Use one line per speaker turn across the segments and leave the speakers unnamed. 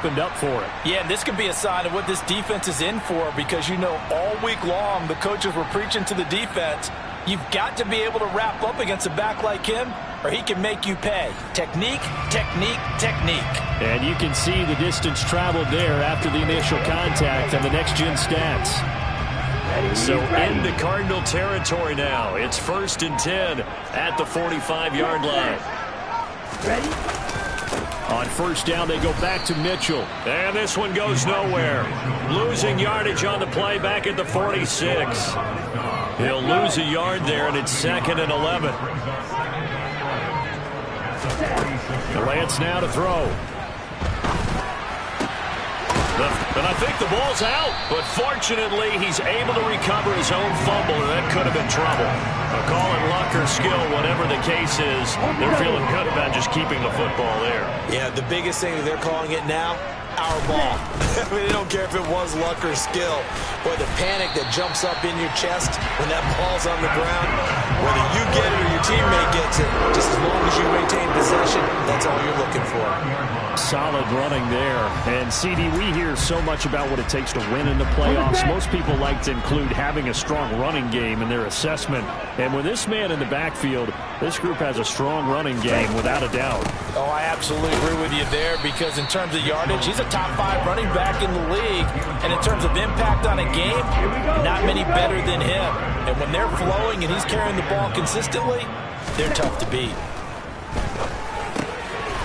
opened up for him.
Yeah, and this could be a sign of what this defense is in for, because you know all week long the coaches were preaching to the defense, you've got to be able to wrap up against a back like him or he can make you pay. Technique, technique, technique.
And you can see the distance traveled there after the initial contact on the next-gen stats.
So into Cardinal territory now. It's 1st and 10 at the 45-yard line.
On first down, they go back to Mitchell.
And this one goes nowhere. Losing yardage on the play back at the 46. He'll lose a yard there, and it's 2nd and 11.
Lance now to throw.
And I think the ball's out, but fortunately he's able to recover his own fumble, and that could have been trouble. Call it luck or skill, whatever the case is, they're feeling good about just keeping the football there.
Yeah, the biggest thing that they're calling it now, our ball. I mean, they don't care if it was luck or skill. Boy, the panic that jumps up in your chest when that ball's on the ground, whether you get it or your teammate gets it, just as long as you maintain possession, that's all you're looking for.
Solid running there. And, CD, we hear so much about what it takes to win in the playoffs. Most people like to include having a strong running game in their assessment. And with this man in the backfield, this group has a strong running game without a doubt.
Oh, I absolutely agree with you there, because in terms of yardage, he's a top 5 running back in the league. And in terms of impact on a game, not many better than him. And when they're flowing and he's carrying the ball consistently, they're tough to beat.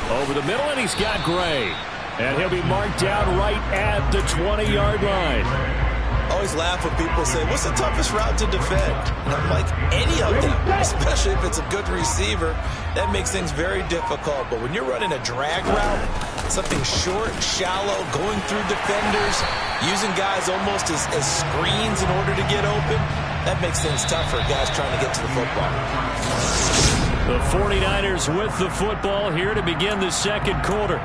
Over the middle, and he's got Gray. And he'll be marked down right at the 20-yard line.
I always laugh when people say, what's the toughest route to defend? And I'm like, any of them, especially if it's a good receiver. That makes things very difficult. But when you're running a drag route, something short, shallow, going through defenders, using guys almost as screens in order to get open, that makes things tough for guys trying to get to the football.
The 49ers with the football here to begin the second quarter,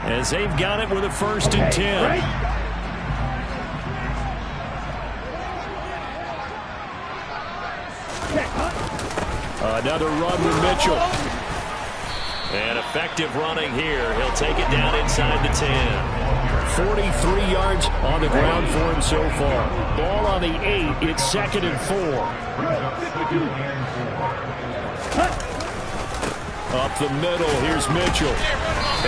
as they've got it with a 1st and 10.
Another run with Mitchell.
And effective running here. He'll take it down inside the 10.
43 yards on the ground for him so far. Ball on the 8. It's 2nd and 4. Up the middle, here's Mitchell.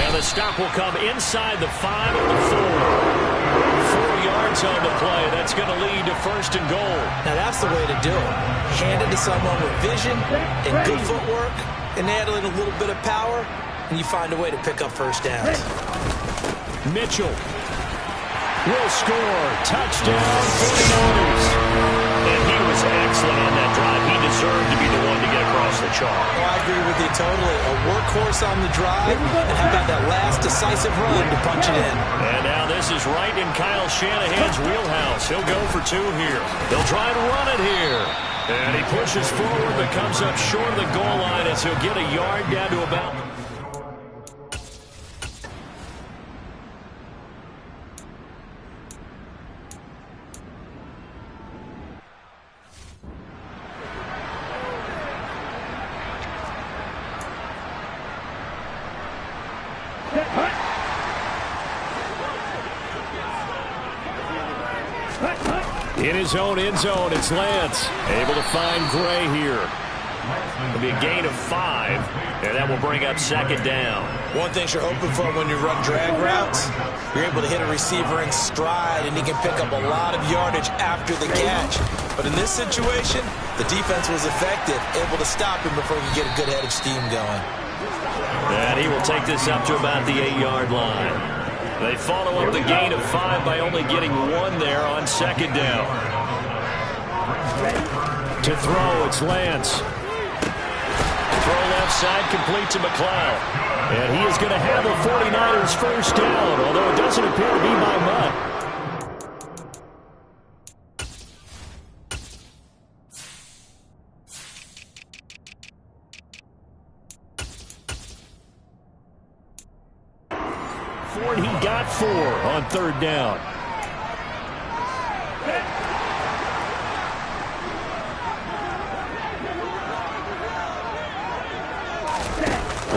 And the stop will come inside the 5 of the 4. 4 yards on the play. That's going to lead to 1st and goal.
Now that's the way to do it. Hand it to someone with vision and good footwork, and add in a little bit of power, and you find a way to pick up first downs.
Mitchell will score. Touchdown, 49ers.
And he was excellent on that drive. He deserved to be the one to get across the chalk.
Oh, I agree with you totally. A workhorse on the drive, and how about that last decisive run to punch it in.
And now this is right in Kyle Shanahan's wheelhouse. He'll go for 2 here. They'll try to run it here. And he pushes forward but comes up short of the goal line as he'll get a yard down to about...
In his own end zone, it's Lance. Able to find Gray here.
It'll be a gain of 5, and that will bring up 2nd down.
One thing you're hoping for when you run drag routes, you're able to hit a receiver in stride, and he can pick up a lot of yardage after the catch. But in this situation, the defense was effective, able to stop him before he could get a good head of steam going.
And he will take this up to about the 8-yard line. They follow up the gain of 5 by only getting 1 there on 2nd down.
To throw, it's Lance.
Throw left side, complete to McLeod.
And he is going to have a 49ers first down, although it doesn't appear to be by much. He got 4 on 3rd down.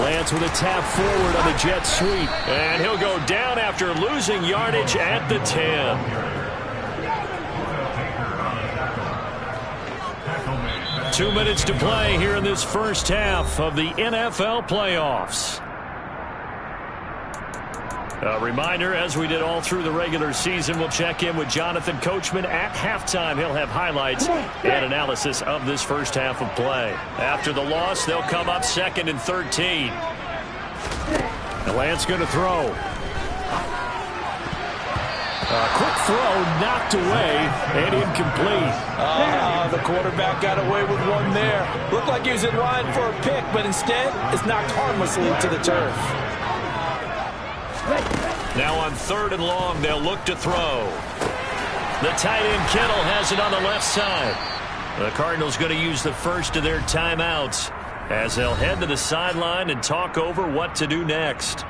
Lance with a tap forward on the jet sweep.
And he'll go down after losing yardage at the 10. Two minutes to play here in this first half of the NFL playoffs. A reminder, as we did all through the regular season, we'll check in with Jonathan Coachman at halftime. He'll have highlights and analysis of this first half of play. After the loss, they'll come up 2nd and 13.
And Lance going to throw. A quick throw knocked away and incomplete.
The quarterback got away with one there. Looked like he was in line for a pick, but instead it's knocked harmlessly to the turf.
Now on 3rd and long, they'll look to throw. The tight end Kittle has it on the left side. The Cardinals going to use the first of their timeouts as they'll head to the sideline and talk over what to do next.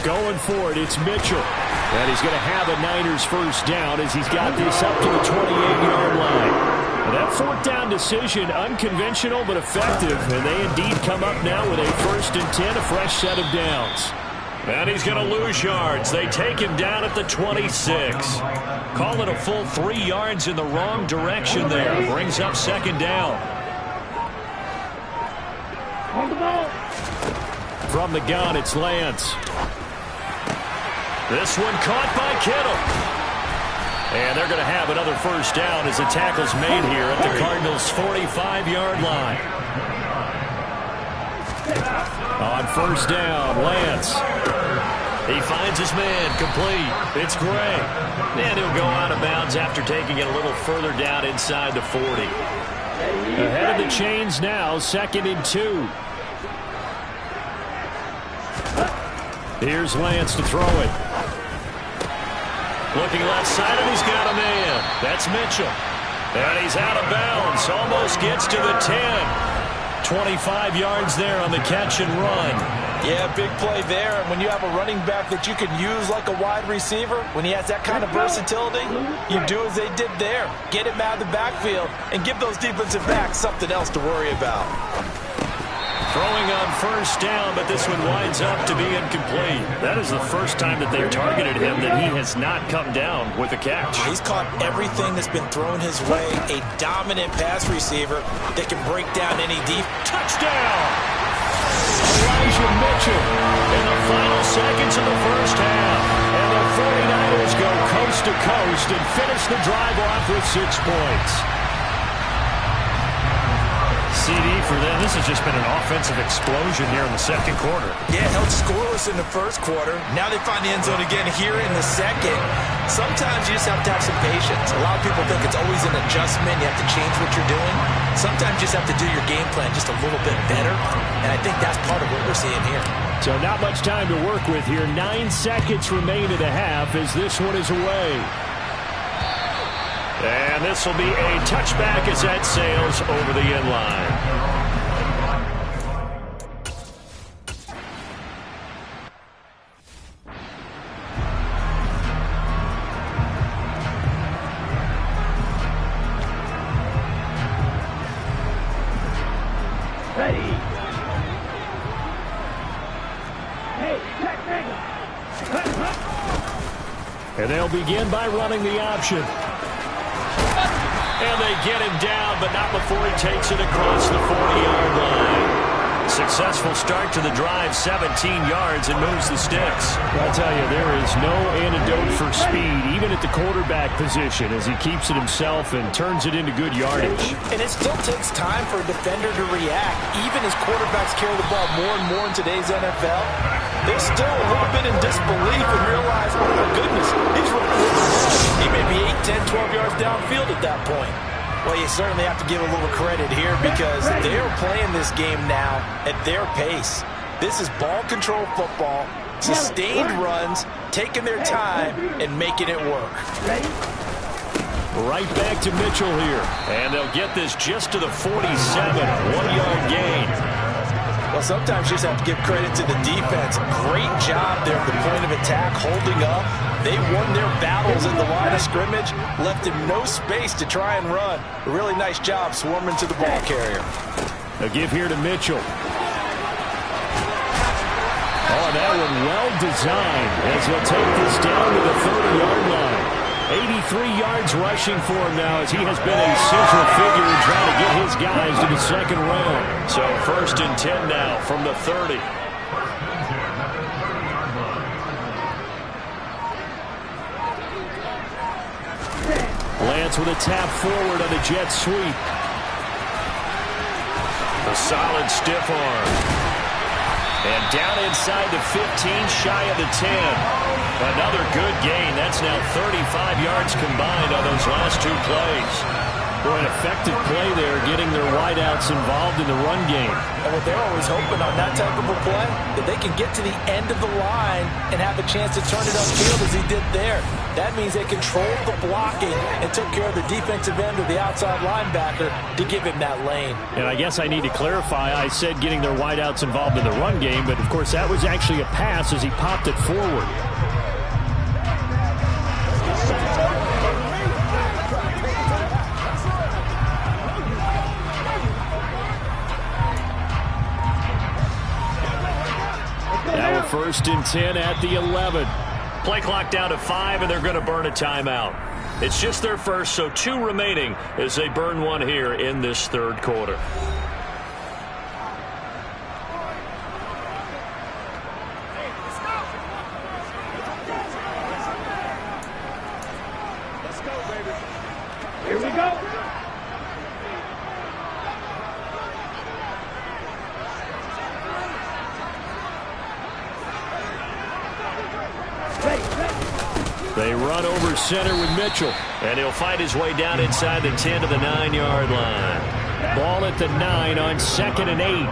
Going for it, it's Mitchell. And he's going to have a Niners first down as he's got this up to the 28-yard line. Now that 4th down decision, unconventional but effective, and they indeed come up now with a 1st and 10, a fresh set of downs.
And he's going to lose yards. They take him down at the 26. Call it a full 3 yards in the wrong direction there. Brings up 2nd down.
From the gun, it's Lance.
This one caught by Kittle. And they're going to have another first down as the tackle's made here at the Cardinals' 45-yard line.
On 1st down, Lance.
He finds his man, complete. It's Gray. And he'll go out of bounds after taking it a little further down inside the 40.
Ahead of the chains now, 2nd and 2. Here's Lance to throw it.
Looking left side, and he's got a man. That's Mitchell. And he's out of bounds. Almost gets to the 10. 25 yards there on the catch and run.
Yeah, big play there. And when you have a running back that you can use like a wide receiver, when he has that kind of versatility, you do as they did there. Get him out of the backfield and give those defensive backs something else to worry about.
Throwing on 1st down, but this one winds up to be incomplete.
That is the first time that they've targeted him that he has not come down with a catch.
He's caught everything that's been thrown his way. A dominant pass receiver that can break down any deep.
Touchdown! Elijah Mitchell in the final seconds of the first half. And the 49ers go coast to coast and finish the drive off with 6 points.
CD for them. This has just been an offensive explosion here in the 2nd quarter.
Yeah, held scoreless in the 1st quarter. Now they find the end zone again here in the 2nd. Sometimes you just have to have some patience. A lot of people think it's always an adjustment. You have to change what you're doing. Sometimes you just have to do your game plan just a little bit better. And I think that's part of what we're seeing here.
So not much time to work with here. 9 seconds remain in the half as this one is away.
And this will be a touchback as that sails over the end line.
Ready. And they'll begin by running the option.
And they get him down, but not before he takes it across the 40-yard line. Successful start to the drive, 17 yards, and moves the sticks.
I'll tell you, there is no antidote for speed, even at the quarterback position, as he keeps it himself and turns it into good yardage.
And it still takes time for a defender to react. Even as quarterbacks carry the ball more and more in today's NFL, they're still a little bit in disbelief and realize, oh my goodness, he's running. He may be 8, 10, 12 yards downfield at that point. Well, you certainly have to give a little credit here because they're playing this game now at their pace. This is ball control football, sustained runs, taking their time and making it work.
Right back to Mitchell here.
And they'll get this just to the 47, 1-yard gain.
Well, sometimes you just have to give credit to the defense. Great job there at the point of attack, holding up. They won their battles at the line of scrimmage, left him no space to try and run. A really nice job swarming to the ball carrier.
A give here to Mitchell. Oh, that one well designed as he'll take this down to the 30-yard line. 83 yards rushing for him now as he has been a central figure in trying to get his guys to the second round.
So 1st and 10 now from the 30.
Lance with a tap forward on the jet sweep.
A solid stiff arm. And down inside the 15, shy of the 10. Another good gain. That's now 35 yards combined on those last 2 plays.
Boy, an effective play there, getting their wideouts involved in the run game.
And what they're always hoping on that type of a play, that they can get to the end of the line and have a chance to turn it upfield as he did there. That means they controlled the blocking and took care of the defensive end of the outside linebacker to give him that lane.
And I guess I need to clarify, I said getting their wideouts involved in the run game, but of course that was actually a pass as he popped it forward. Now a 1st and 10 at the 11.
Play clock down to 5, and they're going to burn a timeout. It's just their first, so 2 remaining as they burn one here in this 3rd quarter.
Let's go, baby. Here we go.
They run over center with Mitchell.
And he'll fight his way down inside the 10 to the 9-yard line.
Ball at the 9 on 2nd and 8.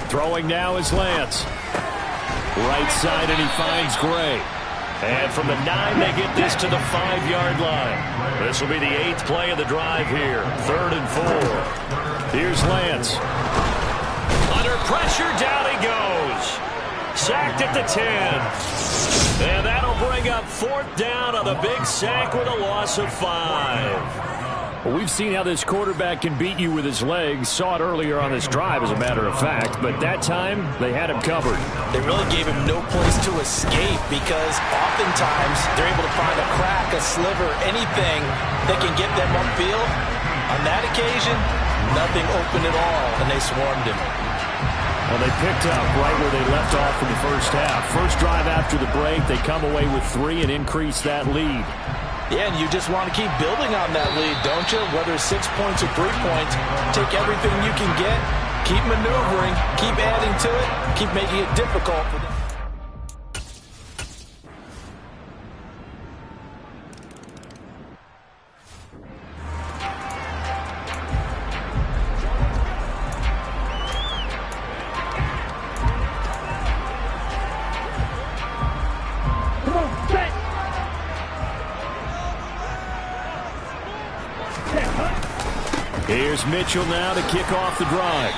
Throwing now is Lance. Right side, and he finds Gray.
And from the 9, they get this to the 5-yard line. This will be the 8th play of the drive here. 3rd and 4.
Here's Lance.
Under pressure, down he goes. Sacked at the 10. And that'll bring up 4th down on the big sack with a loss of 5.
Well, we've seen how this quarterback can beat you with his legs. Saw it earlier on this drive, as a matter of fact. But that time, they had him covered.
They really gave him no place to escape because oftentimes they're able to find a crack, a sliver, anything that can get them upfield. On that occasion, nothing open at all, and they swarmed him.
Well, they picked up right where they left off in the first half. First drive after the break, they come away with 3 and increase that lead.
Yeah, and you just want to keep building on that lead, don't you? Whether it's 6 points or 3 points, take everything you can get, keep maneuvering, keep adding to it, keep making it difficult for them.
Here's Mitchell now to kick off the drive.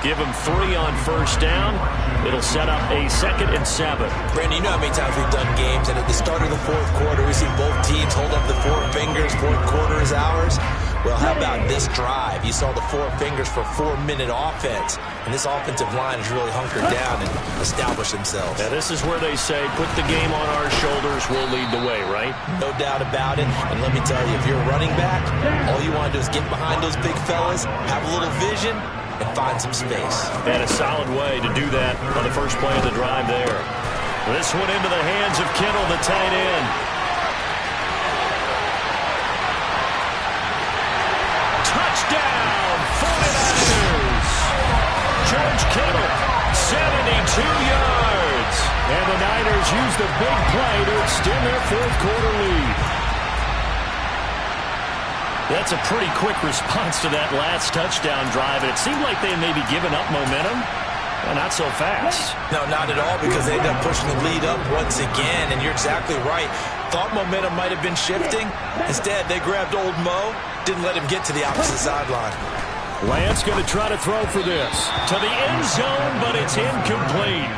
Give him 3 on 1st down. It'll set up a 2nd and 7.
Brandon, you know how many times we've done games, and at the start of the 4th quarter, we see both teams hold up the 4 fingers, 4th quarter is ours. Well, how about this drive? You saw the 4 fingers for 4-minute offense, and this offensive line has really hunkered down and established themselves.
Now, this is where they say, put the game on our shoulders, we'll lead the way, right?
No doubt about it, and let me tell you, if you're a running back, all you want to do is get behind those big fellas, have a little vision, and find some space.
And a solid way to do that on the first play of the drive there. This one into the hands of Kittle, the tight end. Touchdown, 49ers. George Kittle, 72 yards.
And the Niners use the big play to extend their 4th quarter lead. That's a pretty quick response to that last touchdown drive. And it seemed like they had maybe given up momentum. Well, not so fast.
No, not at all, because they ended up pushing the lead up once again. And you're exactly right. Thought momentum might have been shifting. Instead, they grabbed old Mo, didn't let him get to the opposite sideline.
Lance going to try to throw for this.
To the end zone, but it's incomplete.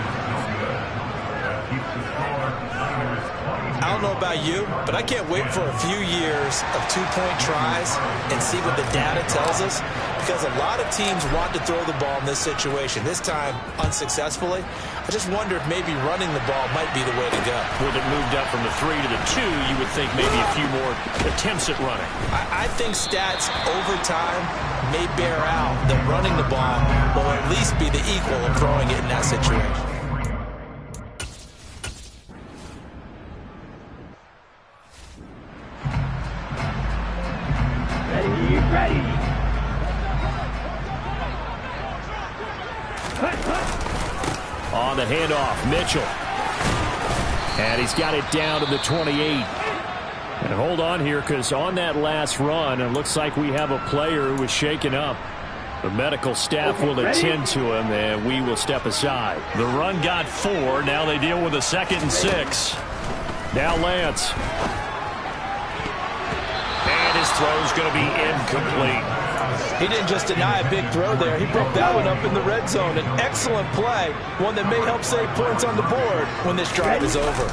I don't know about you, but I can't wait for a few years of two-point tries and see what the data tells us, because a lot of teams want to throw the ball in this situation, this time unsuccessfully. I just wonder if maybe running the ball might be the way to go.
With it moved up from the 3 to the 2, you would think maybe a few more attempts at running.
I think stats over time may bear out that running the ball will at least be the equal of throwing it in that situation.
On the handoff, Mitchell. And he's got it down to the 28. And hold on here, because on that last run, it looks like we have a player who was shaken up. The medical staff will attend to him, and we will step aside.
The run got 4. Now they deal with a 2nd and 6.
Now Lance.
And his throw's going to be incomplete.
He didn't just deny a big throw there. He broke that one up in the red zone. An excellent play, one that may help save points on the board when this drive is over.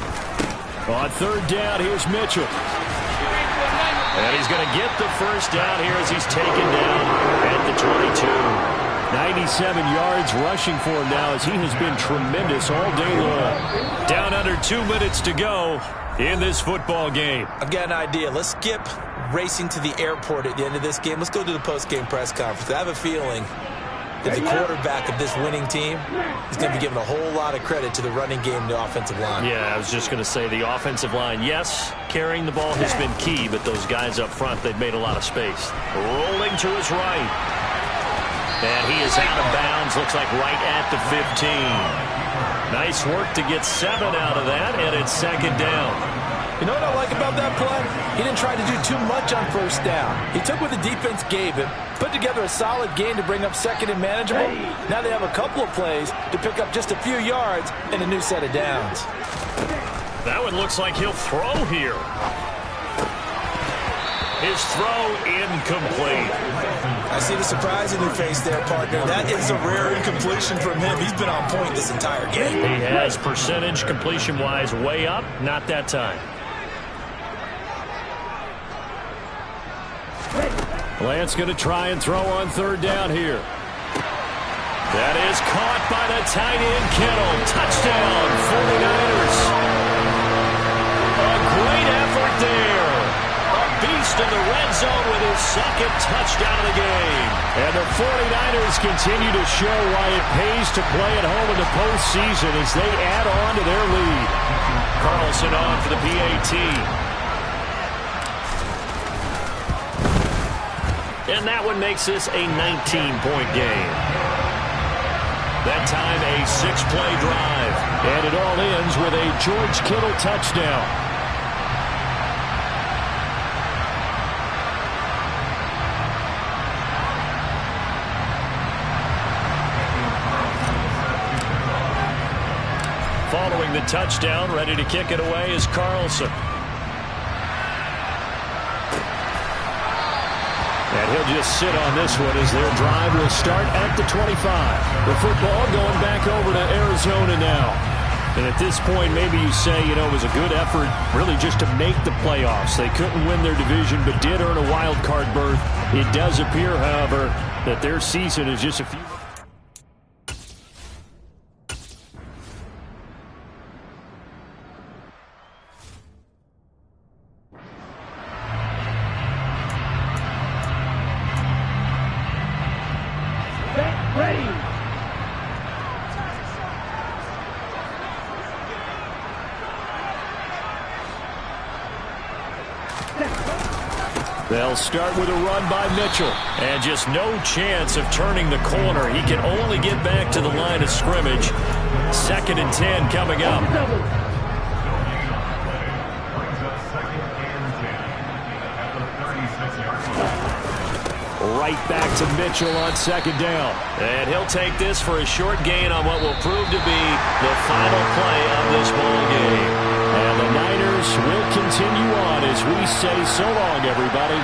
On 3rd down, here's Mitchell.
And he's going to get the first down here as he's taken down at the 22.
97 yards rushing for him now, as he has been tremendous all day long.
Down under 2 minutes to go in this football game.
I've got an idea. Let's skip racing to the airport at the end of this game. Let's go to the post-game press conference. I have a feeling that the quarterback of this winning team is going to be given a whole lot of credit to the running game and the offensive line.
Yeah, I was just going to say the offensive line, yes, carrying the ball has been key, but those guys up front, they've made a lot of space. Rolling to his right. And he is out of bounds, looks like right at the 15. Nice work to get 7 out of that, and it's 2nd down.
You know what I like about that play? He didn't try to do too much on 1st down. He took what the defense gave him, put together a solid game to bring up 2nd and manageable. Now they have a couple of plays to pick up just a few yards and a new set of downs.
That one looks like he'll throw here. His throw incomplete.
I see the surprise in your face there, partner. That is a rare incompletion from him. He's been on point this entire game.
He has percentage completion-wise way up, not that time.
Lance going to try and throw on 3rd down here.
That is caught by the tight end Kittle. Touchdown, 49ers. A great effort there. A beast in the red zone with his 2nd touchdown of the game.
And the 49ers continue to show why it pays to play at home in the postseason as they add on to their lead.
Carlson on for the PAT. And that one makes this a 19-point game. That time a 6-play drive.
And it all ends with a George Kittle touchdown.
Following the touchdown, ready to kick it away is Carlson.
And he'll just sit on this one as their drive will start at the 25. The football going back over to Arizona now. And at this point, maybe you say, you know, it was a good effort really just to make the playoffs. They couldn't win their division but did earn a wild card berth. It does appear, however, that their season is just a few... They'll start with a run by Mitchell.
And just no chance of turning the corner. He can only get back to the line of scrimmage. 2nd and 10 coming up.
Right back to Mitchell on 2nd down.
And he'll take this for a short gain on what will prove to be the final play of this ball game.
And the Niners will continue on as we say so long, everybody.